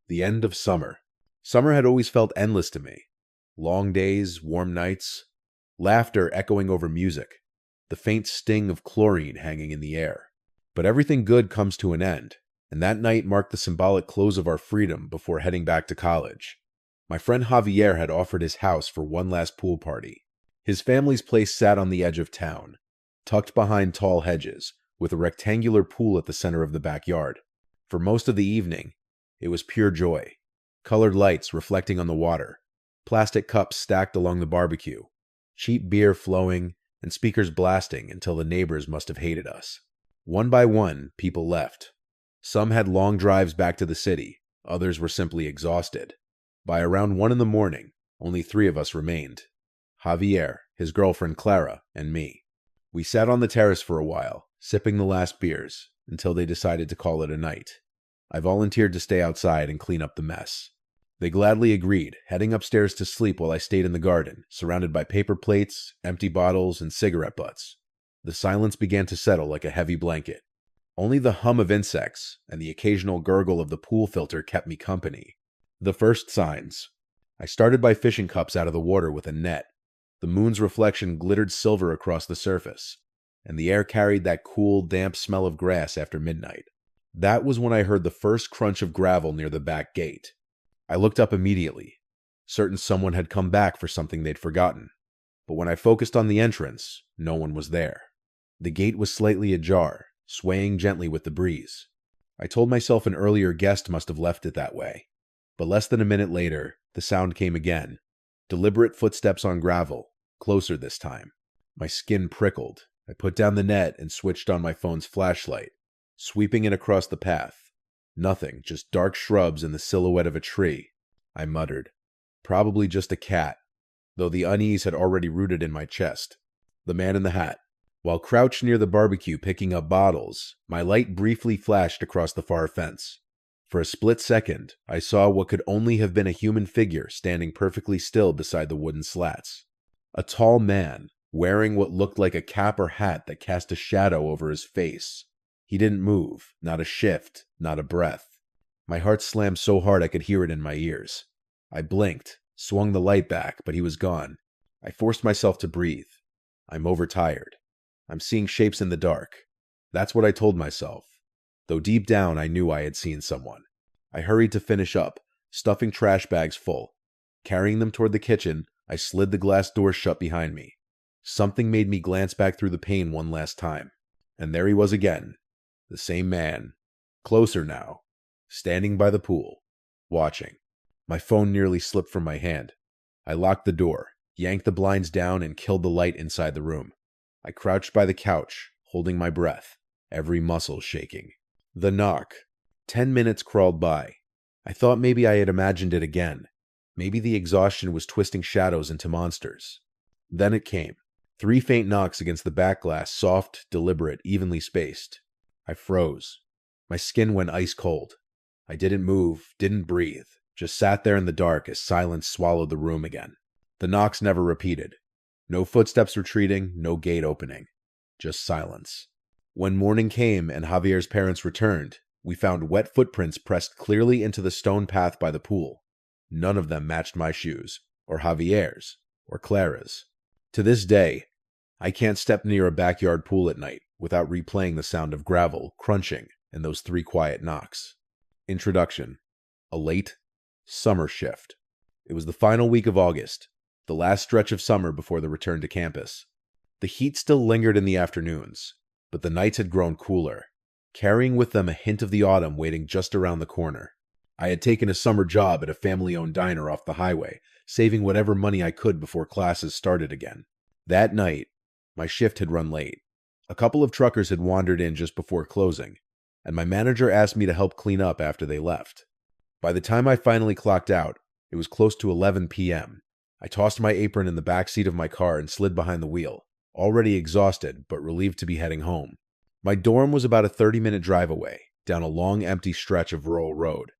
The end of summer. Summer had always felt endless to me. Long days, warm nights, laughter echoing over music, the faint sting of chlorine hanging in the air. But everything good comes to an end, and that night marked the symbolic close of our freedom before heading back to college. My friend Javier had offered his house for one last pool party. His family's place sat on the edge of town, tucked behind tall hedges, with a rectangular pool at the center of the backyard. For most of the evening, it was pure joy. Colored lights reflecting on the water, plastic cups stacked along the barbecue, cheap beer flowing, and speakers blasting until the neighbors must have hated us. One by one, people left. Some had long drives back to the city, others were simply exhausted. By around 1 in the morning, only 3 of us remained. Javier, his girlfriend Clara, and me. We sat on the terrace for a while, sipping the last beers, until they decided to call it a night. I volunteered to stay outside and clean up the mess. They gladly agreed, heading upstairs to sleep while I stayed in the garden, surrounded by paper plates, empty bottles, and cigarette butts. The silence began to settle like a heavy blanket. Only the hum of insects and the occasional gurgle of the pool filter kept me company. The first signs. I started by fishing cups out of the water with a net. The moon's reflection glittered silver across the surface, and the air carried that cool, damp smell of grass after midnight. That was when I heard the first crunch of gravel near the back gate. I looked up immediately, certain someone had come back for something they'd forgotten. But when I focused on the entrance, no one was there. The gate was slightly ajar, swaying gently with the breeze. I told myself an earlier guest must have left it that way. But less than a minute later, the sound came again. Deliberate footsteps on gravel, closer this time. My skin prickled. I put down the net and switched on my phone's flashlight, sweeping it across the path. Nothing, just dark shrubs and the silhouette of a tree. I muttered. Probably just a cat, though the unease had already rooted in my chest. The man in the hat. While crouched near the barbecue picking up bottles, my light briefly flashed across the far fence. For a split second, I saw what could only have been a human figure standing perfectly still beside the wooden slats. A tall man, wearing what looked like a cap or hat that cast a shadow over his face. He didn't move, not a shift, not a breath. My heart slammed so hard I could hear it in my ears. I blinked, swung the light back, but he was gone. I forced myself to breathe. I'm overtired. I'm seeing shapes in the dark. That's what I told myself, though deep down I knew I had seen someone. I hurried to finish up, stuffing trash bags full. Carrying them toward the kitchen, I slid the glass door shut behind me. Something made me glance back through the pane one last time. And there he was again. The same man. Closer now. Standing by the pool. Watching. My phone nearly slipped from my hand. I locked the door, yanked the blinds down, and killed the light inside the room. I crouched by the couch, holding my breath, every muscle shaking. The knock. 10 minutes crawled by. I thought maybe I had imagined it again. Maybe the exhaustion was twisting shadows into monsters. Then it came. 3 faint knocks against the back glass, soft, deliberate, evenly spaced. I froze. My skin went ice cold. I didn't move, didn't breathe, just sat there in the dark as silence swallowed the room again. The knocks never repeated. No footsteps retreating, no gate opening. Just silence. When morning came and Javier's parents returned, we found wet footprints pressed clearly into the stone path by the pool. None of them matched my shoes, or Javier's, or Clara's. To this day, I can't step near a backyard pool at night without replaying the sound of gravel crunching and those 3 quiet knocks. Introduction. A late summer shift. It was the final week of August, the last stretch of summer before the return to campus. The heat still lingered in the afternoons, but the nights had grown cooler, carrying with them a hint of the autumn waiting just around the corner. I had taken a summer job at a family-owned diner off the highway, saving whatever money I could before classes started again. That night, my shift had run late. A couple of truckers had wandered in just before closing, and my manager asked me to help clean up after they left. By the time I finally clocked out, it was close to 11 p.m. I tossed my apron in the back seat of my car and slid behind the wheel, already exhausted but relieved to be heading home. My dorm was about a 30-minute drive away, down a long empty stretch of rural road.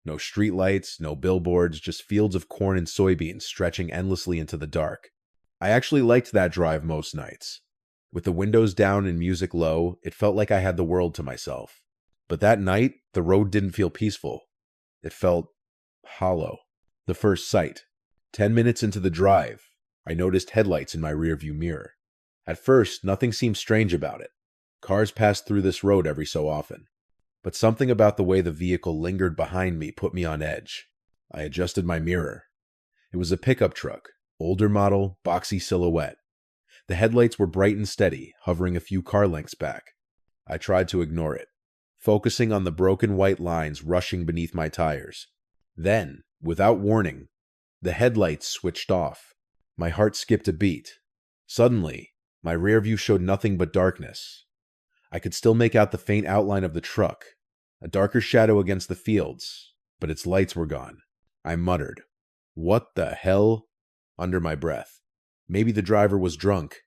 No streetlights, no billboards, just fields of corn and soybeans stretching endlessly into the dark. I actually liked that drive most nights. With the windows down and music low, it felt like I had the world to myself. But that night, the road didn't feel peaceful. It felt hollow. The first sight. 10 minutes into the drive, I noticed headlights in my rearview mirror. At first, nothing seemed strange about it. Cars passed through this road every so often. But something about the way the vehicle lingered behind me put me on edge. I adjusted my mirror. It was a pickup truck, older model, boxy silhouette. The headlights were bright and steady, hovering a few car lengths back. I tried to ignore it, focusing on the broken white lines rushing beneath my tires. Then, without warning, the headlights switched off. My heart skipped a beat. Suddenly, my rear view showed nothing but darkness. I could still make out the faint outline of the truck, a darker shadow against the fields, but its lights were gone. I muttered, "What the hell?" under my breath. Maybe the driver was drunk.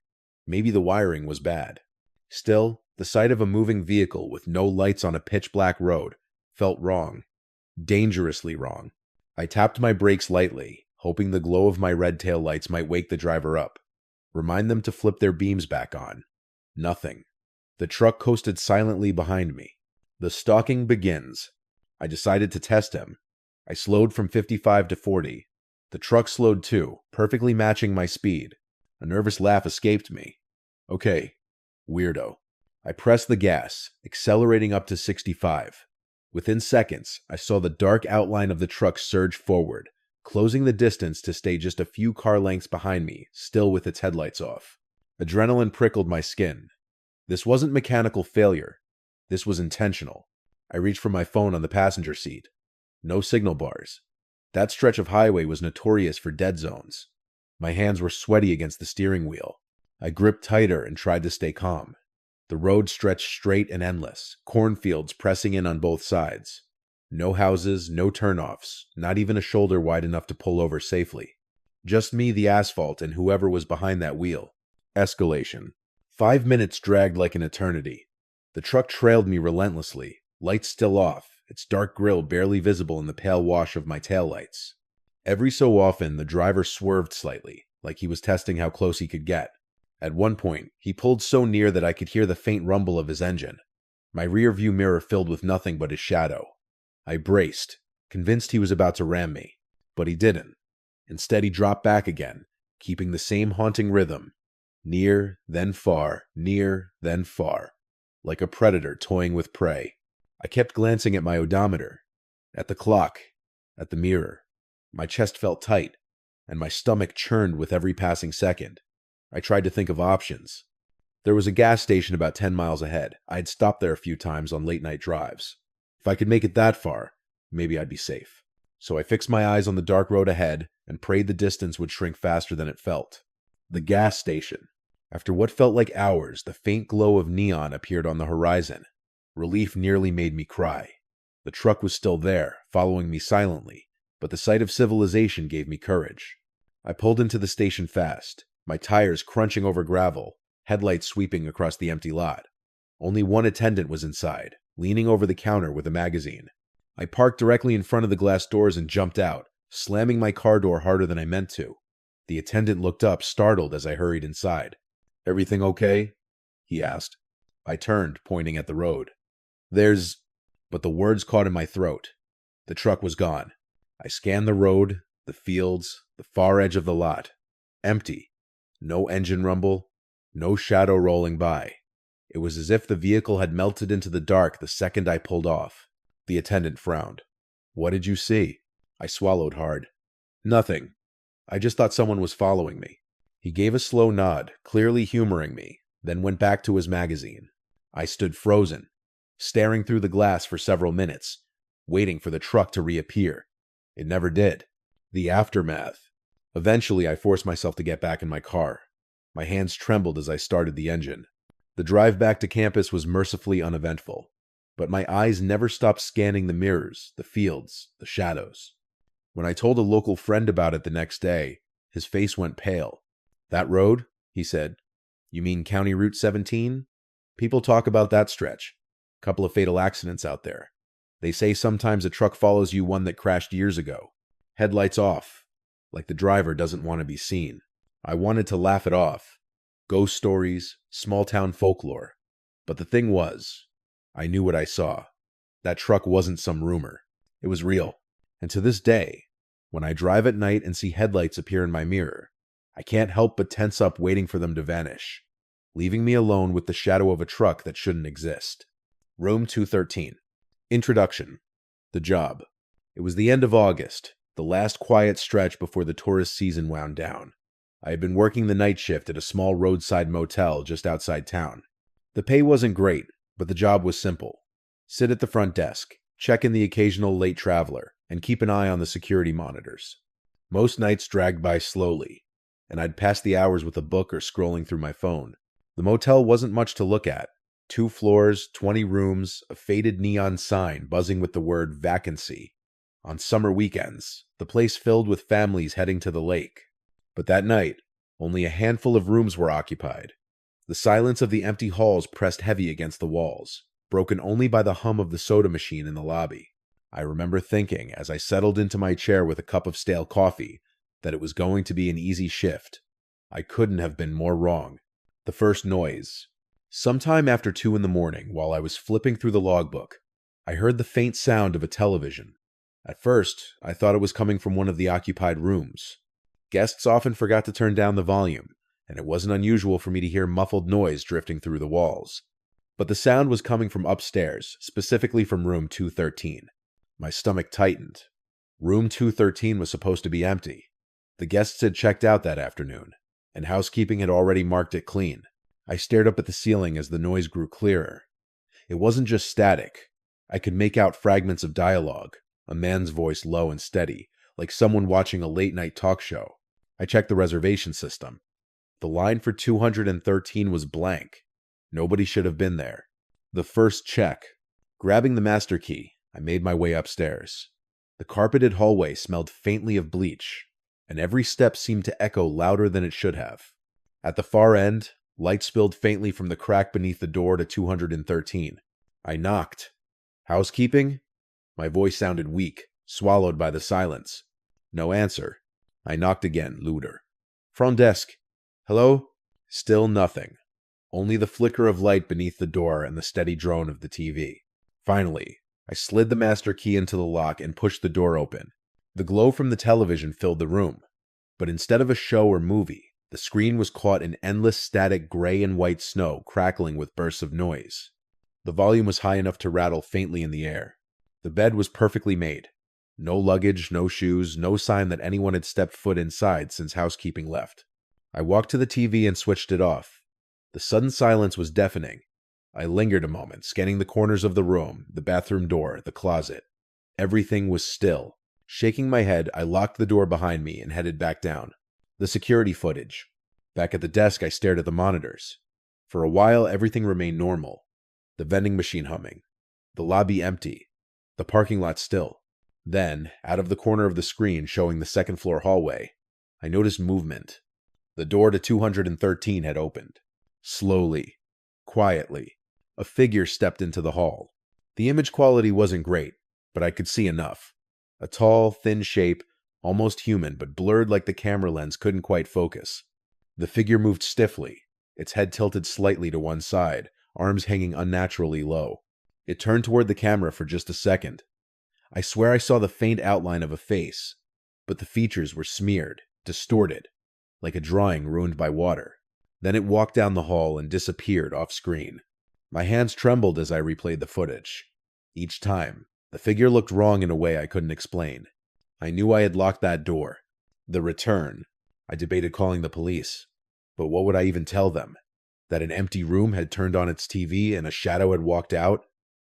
Maybe the wiring was bad. Still, the sight of a moving vehicle with no lights on a pitch-black road felt wrong. Dangerously wrong. I tapped my brakes lightly, hoping the glow of my red tail lights might wake the driver up, remind them to flip their beams back on. Nothing. The truck coasted silently behind me. The stalking begins. I decided to test him. I slowed from 55 to 40. The truck slowed too, perfectly matching my speed. A nervous laugh escaped me. Okay, weirdo. I pressed the gas, accelerating up to 65. Within seconds, I saw the dark outline of the truck surge forward, closing the distance to stay just a few car lengths behind me, still with its headlights off. Adrenaline prickled my skin. This wasn't mechanical failure. This was intentional. I reached for my phone on the passenger seat. No signal bars. That stretch of highway was notorious for dead zones. My hands were sweaty against the steering wheel. I gripped tighter and tried to stay calm. The road stretched straight and endless, cornfields pressing in on both sides. No houses, no turnoffs, not even a shoulder wide enough to pull over safely. Just me, the asphalt, and whoever was behind that wheel. Escalation. 5 minutes dragged like an eternity. The truck trailed me relentlessly, lights still off, its dark grille barely visible in the pale wash of my taillights. Every so often, the driver swerved slightly, like he was testing how close he could get. At one point, he pulled so near that I could hear the faint rumble of his engine. My rear-view mirror filled with nothing but his shadow. I braced, convinced he was about to ram me, but he didn't. Instead, he dropped back again, keeping the same haunting rhythm. Near, then far, near, then far, like a predator toying with prey. I kept glancing at my odometer, at the clock, at the mirror. My chest felt tight, and my stomach churned with every passing second. I tried to think of options. There was a gas station about 10 miles ahead. I had stopped there a few times on late-night drives. If I could make it that far, maybe I'd be safe. So I fixed my eyes on the dark road ahead and prayed the distance would shrink faster than it felt. The gas station. After what felt like hours, the faint glow of neon appeared on the horizon. Relief nearly made me cry. The truck was still there, following me silently, but the sight of civilization gave me courage. I pulled into the station fast, my tires crunching over gravel, headlights sweeping across the empty lot. Only one attendant was inside, leaning over the counter with a magazine. I parked directly in front of the glass doors and jumped out, slamming my car door harder than I meant to. The attendant looked up, startled as I hurried inside. "Everything okay?" he asked. I turned, pointing at the road. But the words caught in my throat. The truck was gone. I scanned the road, the fields, the far edge of the lot. Empty. No engine rumble, no shadow rolling by. It was as if the vehicle had melted into the dark the second I pulled off. The attendant frowned. "What did you see?" I swallowed hard. "Nothing. I just thought someone was following me." He gave a slow nod, clearly humoring me, then went back to his magazine. I stood frozen, staring through the glass for several minutes, waiting for the truck to reappear. It never did. The aftermath. Eventually, I forced myself to get back in my car. My hands trembled as I started the engine. The drive back to campus was mercifully uneventful, but my eyes never stopped scanning the mirrors, the fields, the shadows. When I told a local friend about it the next day, his face went pale. "That road?" he said. "You mean County Route 17? People talk about that stretch. Couple of fatal accidents out there. They say sometimes a truck follows you, one that crashed years ago. Headlights off, like the driver doesn't want to be seen." I wanted to laugh it off. Ghost stories, small-town folklore. But the thing was, I knew what I saw. That truck wasn't some rumor. It was real. And to this day, when I drive at night and see headlights appear in my mirror, I can't help but tense up waiting for them to vanish, leaving me alone with the shadow of a truck that shouldn't exist. Room 213. Introduction. The job. It was the end of August, the last quiet stretch before the tourist season wound down. I had been working the night shift at a small roadside motel just outside town. The pay wasn't great, but the job was simple. Sit at the front desk, check in the occasional late traveler, and keep an eye on the security monitors. Most nights dragged by slowly, and I'd pass the hours with a book or scrolling through my phone. The motel wasn't much to look at. 2 floors, 20 rooms, a faded neon sign buzzing with the word vacancy. On summer weekends, the place filled with families heading to the lake. But that night, only a handful of rooms were occupied. The silence of the empty halls pressed heavy against the walls, broken only by the hum of the soda machine in the lobby. I remember thinking, as I settled into my chair with a cup of stale coffee, that it was going to be an easy shift. I couldn't have been more wrong. The first noise. Sometime after 2 in the morning, while I was flipping through the logbook, I heard the faint sound of a television. At first, I thought it was coming from one of the occupied rooms. Guests often forgot to turn down the volume, and it wasn't unusual for me to hear muffled noise drifting through the walls. But the sound was coming from upstairs, specifically from room 213. My stomach tightened. Room 213 was supposed to be empty. The guests had checked out that afternoon, and housekeeping had already marked it clean. I stared up at the ceiling as the noise grew clearer. It wasn't just static. I could make out fragments of dialogue, a man's voice low and steady, like someone watching a late-night talk show. I checked the reservation system. The line for 213 was blank. Nobody should have been there. The first check. Grabbing the master key, I made my way upstairs. The carpeted hallway smelled faintly of bleach, and every step seemed to echo louder than it should have. At the far end, light spilled faintly from the crack beneath the door to 213. I knocked. Housekeeping? My voice sounded weak, swallowed by the silence. No answer. I knocked again, louder. Front desk. Hello? Still nothing. Only the flicker of light beneath the door and the steady drone of the TV. Finally, I slid the master key into the lock and pushed the door open. The glow from the television filled the room. But instead of a show or movie, the screen was caught in endless static gray and white snow crackling with bursts of noise. The volume was high enough to rattle faintly in the air. The bed was perfectly made. No luggage, no shoes, no sign that anyone had stepped foot inside since housekeeping left. I walked to the TV and switched it off. The sudden silence was deafening. I lingered a moment, scanning the corners of the room, the bathroom door, the closet. Everything was still. Shaking my head, I locked the door behind me and headed back down. The security footage. Back at the desk, I stared at the monitors. For a while, everything remained normal. The vending machine humming. The lobby empty. The parking lot still. Then, out of the corner of the screen showing the second-floor hallway, I noticed movement. The door to 213 had opened. Slowly. Quietly. A figure stepped into the hall. The image quality wasn't great, but I could see enough. A tall, thin shape, almost human, but blurred like the camera lens couldn't quite focus. The figure moved stiffly, its head tilted slightly to one side, arms hanging unnaturally low. It turned toward the camera for just a second. I swear I saw the faint outline of a face, but the features were smeared, distorted, like a drawing ruined by water. Then it walked down the hall and disappeared off-screen. My hands trembled as I replayed the footage. Each time, the figure looked wrong in a way I couldn't explain. I knew I had locked that door. The return. I debated calling the police. But what would I even tell them? That an empty room had turned on its TV and a shadow had walked out?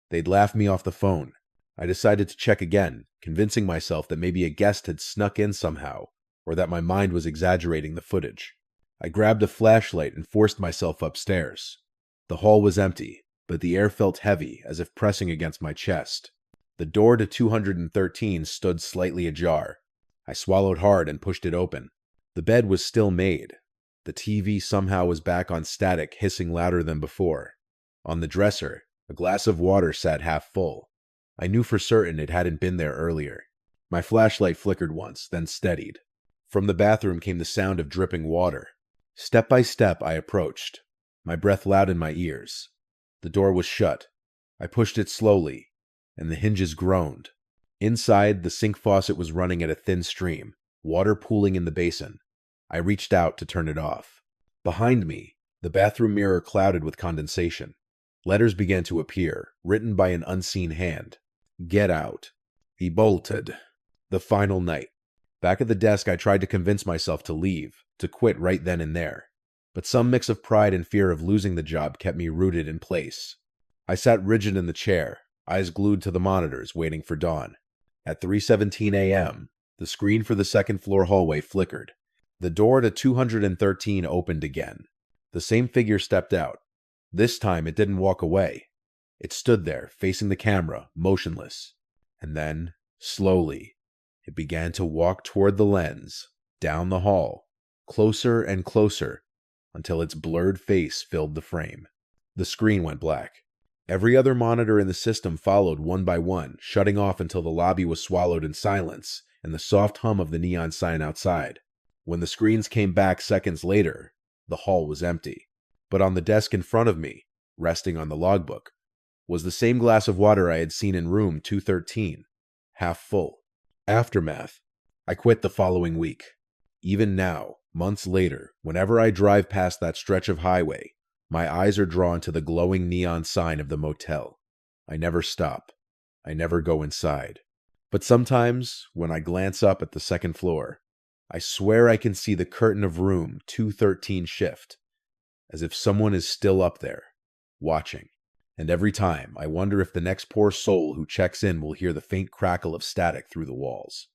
They'd laugh me off the phone. I decided to check again, convincing myself that maybe a guest had snuck in somehow, or that my mind was exaggerating the footage. I grabbed a flashlight and forced myself upstairs. The hall was empty, but the air felt heavy, as if pressing against my chest. The door to 213 stood slightly ajar. I swallowed hard and pushed it open. The bed was still made. The TV somehow was back on static, hissing louder than before. On the dresser, a glass of water sat half full. I knew for certain it hadn't been there earlier. My flashlight flickered once, then steadied. From the bathroom came the sound of dripping water. Step by step, I approached, my breath loud in my ears. The door was shut. I pushed it slowly, and the hinges groaned. Inside, the sink faucet was running at a thin stream, water pooling in the basin. I reached out to turn it off. Behind me, the bathroom mirror clouded with condensation. Letters began to appear, written by an unseen hand. Get out. He bolted. The final night. Back at the desk, I tried to convince myself to leave, to quit right then and there. But some mix of pride and fear of losing the job kept me rooted in place. I sat rigid in the chair, eyes glued to the monitors, waiting for dawn. At 3:17 a.m., the screen for the second-floor hallway flickered. The door to 213 opened again. The same figure stepped out. This time, it didn't walk away. It stood there, facing the camera, motionless. And then, slowly, it began to walk toward the lens, down the hall, closer and closer, until its blurred face filled the frame. The screen went black. Every other monitor in the system followed one by one, shutting off until the lobby was swallowed in silence and the soft hum of the neon sign outside. When the screens came back seconds later, the hall was empty. But on the desk in front of me, resting on the logbook, was the same glass of water I had seen in room 213, half full. Aftermath. I quit the following week. Even now, months later, whenever I drive past that stretch of highway, my eyes are drawn to the glowing neon sign of the motel. I never stop. I never go inside. But sometimes, when I glance up at the second floor, I swear I can see the curtain of room 213 shift, as if someone is still up there, watching. And every time, I wonder if the next poor soul who checks in will hear the faint crackle of static through the walls.